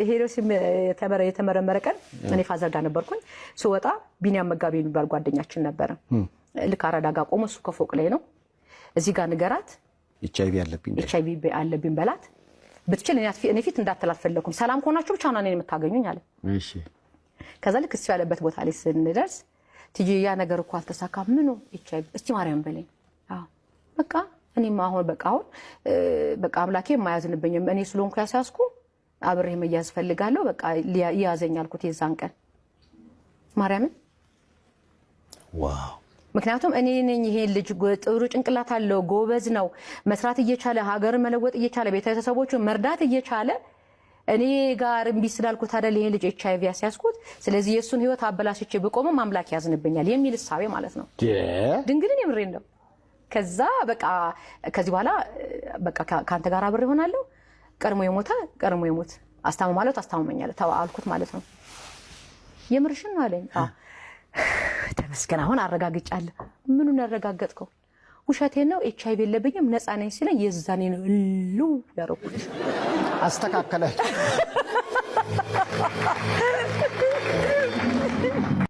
ሄሮስ የተመረመረ ቀን እኔ ፋዘር ጋር ነበርኩኝ ስወጣ ቢኒያም መጋቢ የሚባል ጓደኛችን ነበር ልክ አራዳ ጋር ቆሞ እሱ ከፎቅ ላይ ነው እዚህ ጋር ንገራት ኤችአይቪ አለብኝ በላት ብትችል እኔ ፊት እንዳትላት ፈለኩም ሰላም ሆናችሁ ብቻ ነው እኔን የምታገኙኝ አለ እሺ ከዛ ልክ እሱ ያለበት ቦታ ላይ ስንደርስ ትጂ ያ ነገር እኮ አልተሳካም ምን ነው ኤችአይቪ እስቲ ማርያም በለኝ አዎ በቃ እኔማ አሁን በቃ አምላኬ የማያዝንብኝም እኔ ስለሆንኩ ያሳስኩ አብሬ መያዝ ፈልጋለሁ በቃ ያዘኝ አልኩት የዛን ቀን ማርያም ዋው ምክንያቱም እኔ ነኝ ይሄ ልጅ ጥሩ ጭንቅላት አለው ጎበዝ ነው መስራት እየቻለ ሀገር መለወጥ እየቻለ ቤተሰቦቹን መርዳት እየቻለ እኔ ጋር እምቢ ስላልኩት አይደል ይሄ ልጅ ኤችአይቪ ያስያዝኩት ስለዚህ የሱን ህይወት አበላሽቼ ብቆምም አምላክ ያዝንብኛል የሚል ሐሳቤ ማለት ነው ድንግልን የምሬን ነው ከዛ በቃ ከዚህ በኋላ በቃ ካንተ ጋር አብሬ ሆናለሁ ቀርሞ ይሞት አስተማማኛለህ አልኩት ማለት ነው የምርሽን ነው አለኝ ተመስገን አሁን አረጋግጫለሁ ምኑን ያረጋገጥከው ውሸቴን ነው ኤችአይቪ የለብኝም ነፃ ነኝ ሲለኝ የዛኔ ነው ሁሉ ያረኩት አስተካከለ